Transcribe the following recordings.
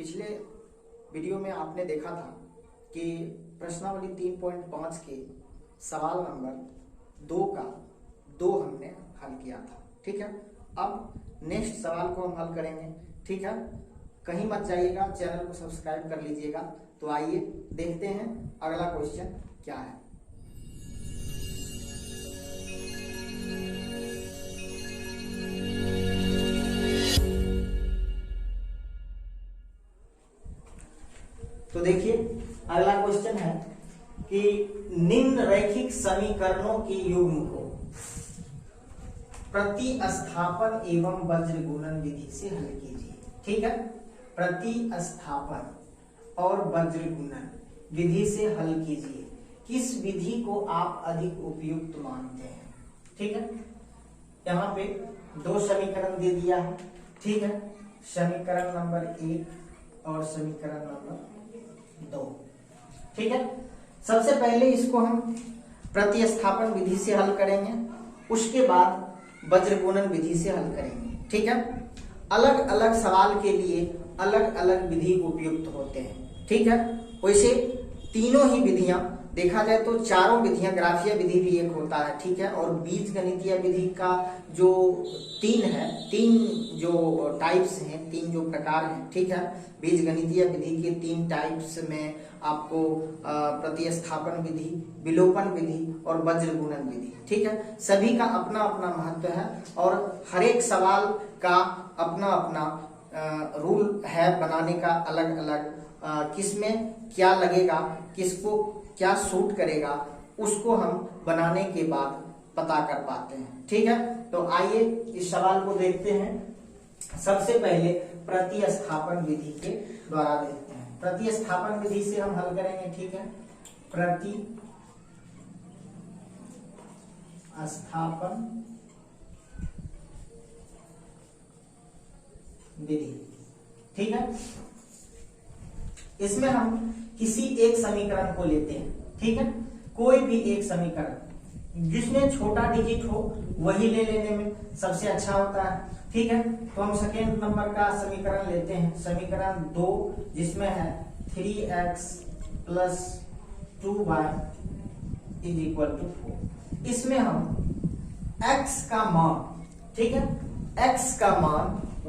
पिछले वीडियो में आपने देखा था कि प्रश्नावली 3.5 के सवाल नंबर 2 का 2 हमने हल किया था। ठीक है, अब नेक्स्ट सवाल को हम हल करेंगे। ठीक है, कहीं मत जाइएगा, चैनल को सब्सक्राइब कर लीजिएगा। तो आइए देखते हैं अगला क्वेश्चन क्या है। तो देखिए अगला क्वेश्चन है कि निम्न रैखिक समीकरणों के युग्म को प्रतिस्थापन एवं वज्र गुणन विधि से हल कीजिए। ठीक है, प्रतिस्थापन और वज्र गुणन विधि से हल कीजिए। किस विधि को आप अधिक उपयुक्त मानते हैं? ठीक है, यहाँ पे 2 समीकरण दे दिया है। ठीक है, समीकरण नंबर 1 और समीकरण नंबर 2। ठीक है, सबसे पहले इसको हम प्रतिस्थापन विधि से हल करेंगे, उसके बाद वज्र गुणन विधि से हल करेंगे। ठीक है, अलग अलग सवाल के लिए अलग अलग विधि उपयुक्त होते हैं। ठीक है, वैसे तीनों ही विधियां देखा जाए तो चारों विधियां, ग्राफीय विधि भी एक होता है। ठीक है, और बीजगणितीय विधि का जो 3 जो टाइप्स हैं, 3 जो प्रकार हैं। ठीक है, बीजगणितीय विधि के 3 टाइप्स में आपको प्रतिस्थापन विधि, विलोपन विधि और वज्र गुणन विधि। ठीक है, सभी का अपना अपना महत्व है और हर एक सवाल का अपना अपना रूल है बनाने का, अलग अलग किसमें क्या लगेगा, किसको क्या सूट करेगा, उसको हम बनाने के बाद पता कर पाते हैं। ठीक है, तो आइए इस सवाल को देखते हैं। सबसे पहले प्रतिस्थापन विधि के द्वारा देखते हैं। प्रतिस्थापन विधि से हम हल करेंगे। ठीक है, प्रतिस्थापन विधि। ठीक है, इसमें हम किसी एक समीकरण को लेते हैं। ठीक है, कोई भी एक समीकरण जिसमें छोटा डिजिट हो वही ले लेने में सबसे अच्छा होता है। ठीक है, तो हम सेकेंड नंबर का समीकरण लेते हैं, समीकरण 2, जिसमें है 3x + 2y = 4। इसमें हम x का मान, ठीक है, x का मान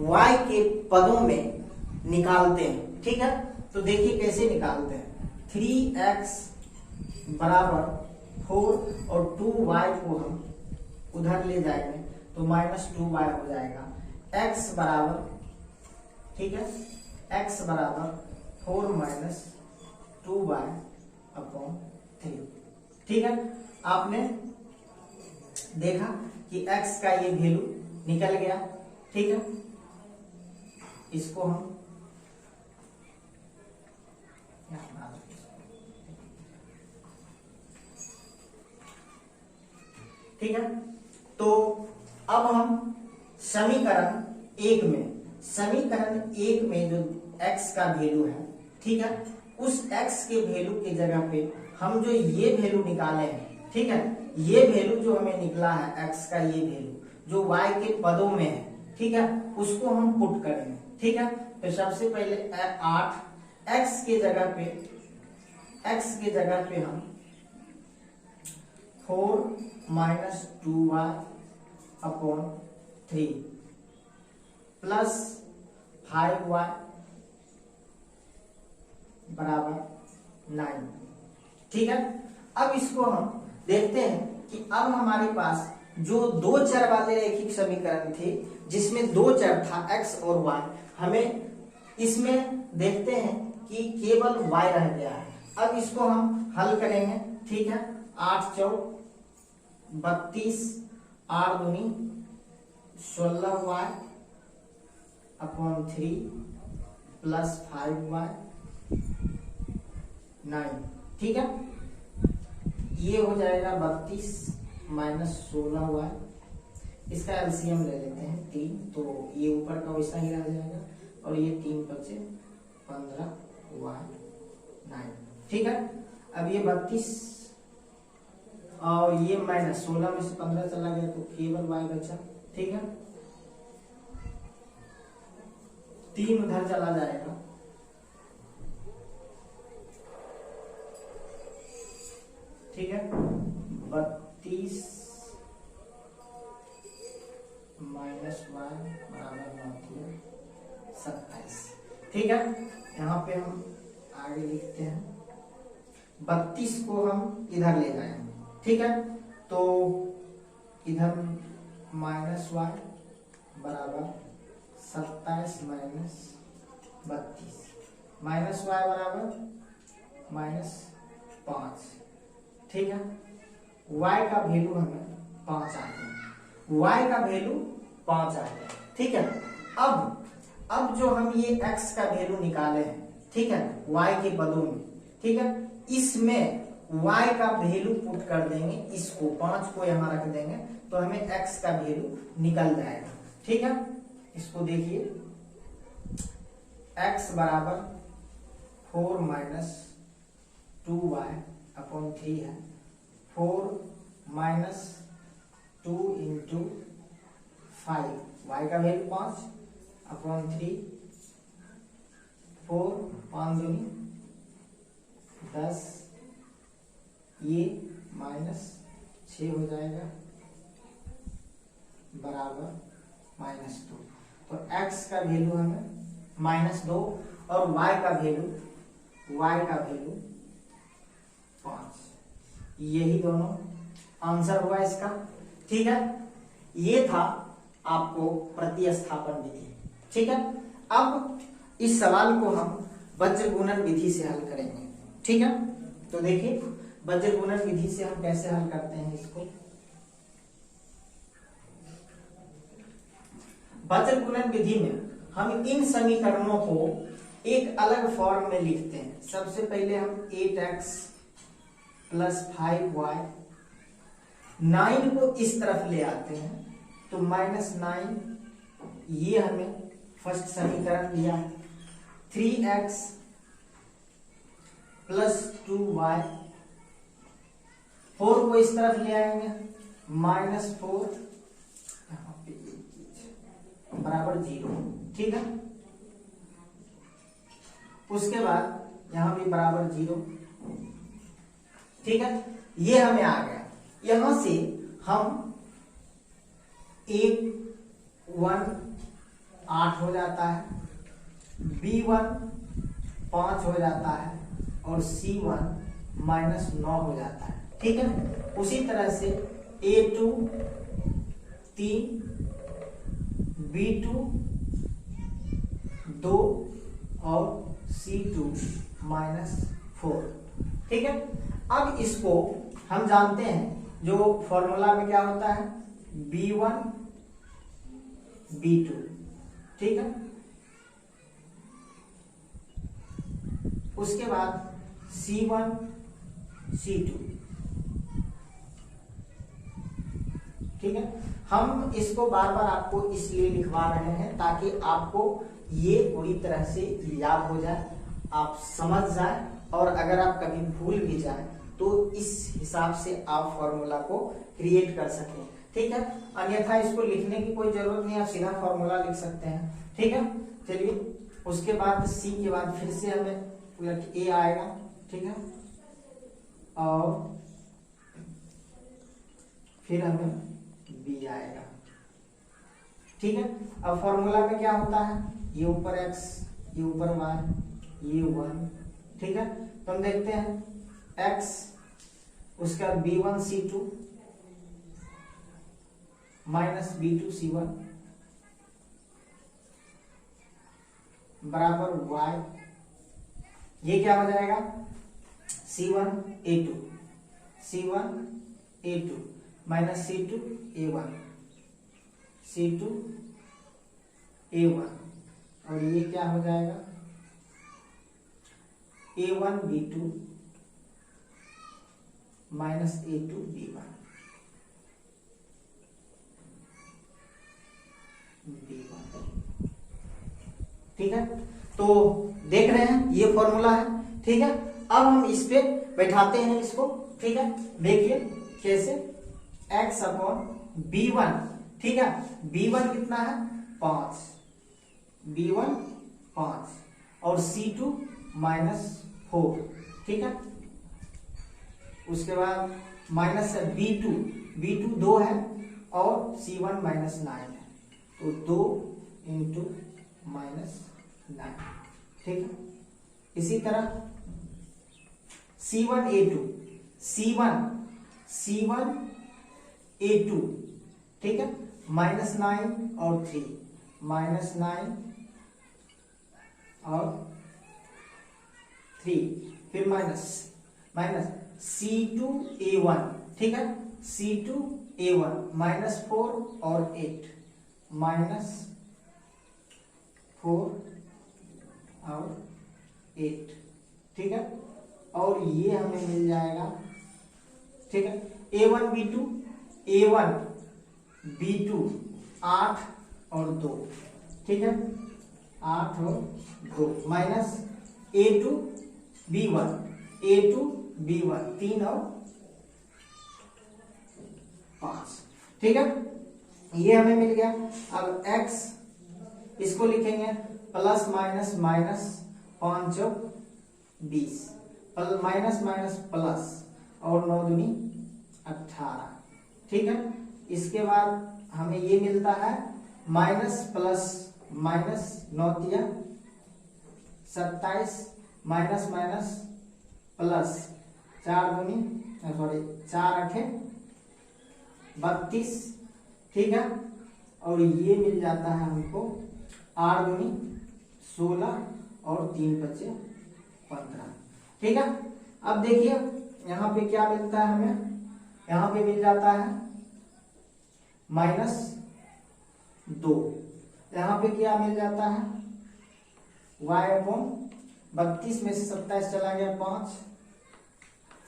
y के पदों में निकालते हैं। ठीक है, तो देखिए कैसे निकालते हैं। 3x = 4 और 2y को हम उधर ले जाएंगे तो -2y हो जाएगा। x बराबर, ठीक है, x बराबर 4 - 2y/3। ठीक है, आपने देखा कि x का ये वैल्यू निकल गया। ठीक है, इसको हम ठीक है, तो अब हम समीकरण 1 में जो x का वैल्यू है, ठीक है, उस x के वैल्यू के जगह पे हम जो ये वैल्यू निकाले हैं, ठीक है, ये वैल्यू जो हमें निकला है x का, ये वैल्यू जो y के पदों में है, ठीक है, उसको हम पुट करेंगे। ठीक है, तो सबसे पहले 8 x के जगह पे हम 4 - 2y/3 प्लस 5y = 9। ठीक है, अब इसको हम देखते हैं कि अब हमारे पास जो 2 चर वाले रैखिक समीकरण थे, जिसमें 2 चर था x और y, हमें इसमें देखते हैं कि केवल y रह गया है। अब इसको हम हल करेंगे। ठीक है, 8 × 4 = 32, 8 दूनी 16y/3 प्लस 5y 9। ठीक है, ये हो जाएगा 32 - 16y। इसका एलसीएम ले लेते हैं 3, तो ये ऊपर का वैसा ही रह जाएगा और ये 3 बचे 15y/9। ठीक है, अब ये 32 और ये -16 में से 15 चला गया तो केवल y बचा। ठीक है, 3 उधर चला जाएगा 32 माइनस वाई बराबर 27। ठीक है, यहाँ पे हम आगे लिखते हैं 32 को हम इधर ले जाएंगे। ठीक है, तो इधर माइनस वाई बराबर 27 माइनस 32, माइनस वाई बराबर -5। ठीक है, y का वैल्यू हमें 5 आ गया, y का वैल्यू 5 आ गया। ठीक है, अब जो हम ये x का वैल्यू निकाले हैं, ठीक है, y के पदों में, ठीक है, इसमें y का वैल्यू पुट कर देंगे, इसको 5 को यहां रख देंगे तो हमें x का वैल्यू निकल जाएगा। ठीक है, इसको देखिए x बराबर 4 माइनस 2y अपॉन 3 है, 4 माइनस 2 इंटू 5, y का वैल्यू 5 अपॉन 3, 4 5 दूनी 10, ये -6 हो जाएगा बराबर -2। तो x का वैल्यू हमें -2 और y का वैल्यू 5। यही दोनों आंसर हुआ इसका। ठीक है, ये था आपको प्रतिस्थापन विधि। ठीक है, अब इस सवाल को हम वज्रगुणन विधि से हल करेंगे। ठीक है, तो देखिए वज्रगुणन विधि से हम कैसे हल करते हैं इसको। वज्रगुणन विधि में हम इन समीकरणों को एक अलग फॉर्म में लिखते हैं। सबसे पहले हम 8x प्लस 5y, 9 को इस तरफ ले आते हैं तो -9, ये हमें फर्स्ट समीकरण दिया है। 3x प्लस 2y, 4 को इस तरफ ले आएंगे -4, यहाँ पे बराबर 0। ठीक है, उसके बाद यहां भी बराबर 0। ठीक है, ये हमें आ गया। यहां से हम 1 8 हो जाता है, B1 5 हो जाता है और C1 -9 हो जाता है। ठीक है, उसी तरह से A2 3, B2 2 और C2 -4। ठीक है, अब इसको हम जानते हैं, जो फॉर्मूला में क्या होता है, B1 B2। ठीक है, उसके बाद C1 C2। ठीक है, हम इसको बार बार आपको इसलिए लिखवा रहे हैं ताकि आपको ये पूरी तरह से याद हो जाए, आप समझ जाए, और अगर आप कभी भूल भी जाए तो इस हिसाब से आप फॉर्मूला को क्रिएट कर सकें। ठीक है, अन्यथा इसको लिखने की कोई जरूरत नहीं, आप सीधा फॉर्मूला लिख सकते हैं। ठीक है, चलिए उसके बाद C के बाद फिर से हमें उलट A आएगा। ठीक है, और फिर हमें B आएगा। ठीक है, अब फॉर्मूला में क्या होता है, ये ऊपर x, ये ऊपर y, ये 1। ठीक है, तो हम देखते हैं x, उसका B1 C2 minus B2 C1 बराबर y, ये क्या हो जाएगा, C1 A2, C1 A2 minus C2 A1, C2 A1, और ये क्या हो जाएगा, A1 B2 minus A2 B1, ठीक है, तो देख रहे हैं ये फॉर्मूला है। ठीक है, अब हम इस पे बैठाते हैं इसको। ठीक है, देखिए कैसे, x अपॉन B1। ठीक है, B1 कितना है, 5, B1 5 और C2 -4। ठीक है, उसके बाद माइनस B2 2 है और C1 माइनस 9 है, तो 2 इंटू माइनस 9, ठीक है। इसी तरह C1A2 ठीक है, माइनस 9 और 3, माइनस 9 और 3, फिर माइनस C2A1, ठीक है, C2A1 माइनस 4 और 8, माइनस 4 और 8, ठीक है। और ये हमें मिल जाएगा, ठीक है। A1 B2 8 और 2, ठीक है, 8 और 2, माइनस A2 B1 3 और 5, ठीक है। ये हमें मिल गया। अब x इसको लिखेंगे प्लस माइनस 5 और 20, माइनस प्लस और 9 दूनी 18, ठीक है। इसके बाद हमें ये मिलता है माइनस प्लस माइनस 9 तिया 27, माइनस प्लस 4 8 32, ठीक है। और ये मिल जाता है हमको 8 दूनी 16 और 3 बचे 15, ठीक है। अब देखिए यहाँ पे क्या मिलता है हमें, यहाँ पे मिल जाता है -2, यहाँ पे क्या मिल जाता है y/32 में से 27 चला गया 5,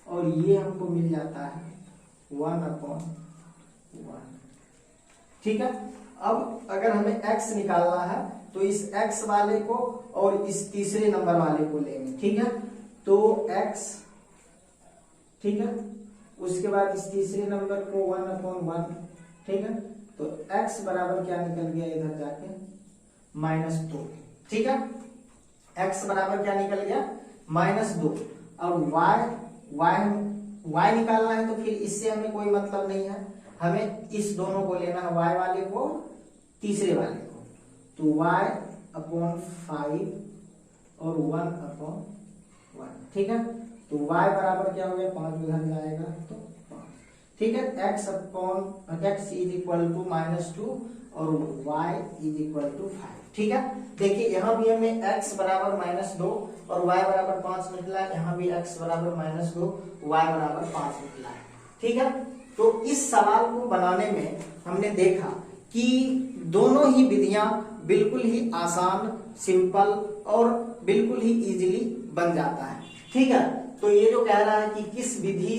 और ये हमको मिल जाता है 1/1, ठीक है। अब अगर हमें x निकालना है तो इस x वाले को और इस तीसरे नंबर वाले को लेंगे, ठीक है। तो x, ठीक है, उसके बाद इस तीसरे नंबर को 1/1, ठीक है। तो x बराबर क्या निकल गया इधर जाके -2, ठीक है। x बराबर क्या निकल गया -2। अब y निकालना है तो फिर इससे हमें कोई मतलब नहीं है, हमें इस दोनों को लेना है, y वाले को तीसरे वाले को। तो y/5 और 1/1, ठीक है। तो y बराबर क्या हो गया 5 उधर जाएगा तो 5, ठीक है। x = -2 और y = 5, ठीक है। देखिए यहाँ भी हमें x बराबर -2 और y बराबर 5 निकला है, यहाँ भी x बराबर -2 y बराबर 5 निकला है, ठीक है। तो इस सवाल को बनाने में हमने देखा कि दोनों ही विधियां बिल्कुल ही आसान, सिंपल और बिल्कुल ही इजीली बन जाता है, ठीक है। तो ये जो कह रहा है कि किस विधि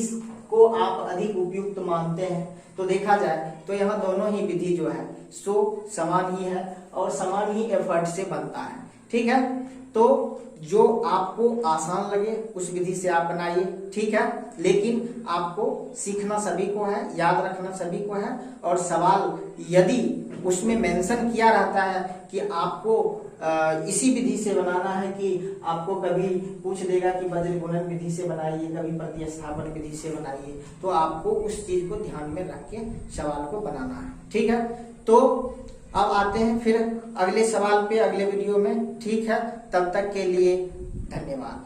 को आप अधिक उपयुक्त मानते हैं, तो देखा जाए तो यहाँ दोनों ही विधि जो है सो समान ही है और समान ही एफर्ट से बनता है, ठीक है। तो जो आपको आसान लगे उस विधि से आप बनाइए, ठीक है। लेकिन आपको सीखना सभी को है, याद रखना सभी को है, और सवाल यदि उसमें मेंशन किया रहता है कि आपको इसी विधि से बनाना है, कि आपको कभी पूछ देगा कि वज्र गुणन विधि से बनाइए, कभी प्रतिस्थापन विधि से बनाइए, तो आपको उस चीज को ध्यान में रख के सवाल को बनाना है, ठीक है। तो अब आते हैं फिर अगले सवाल पे अगले वीडियो में, ठीक है। तब तक के लिए धन्यवाद।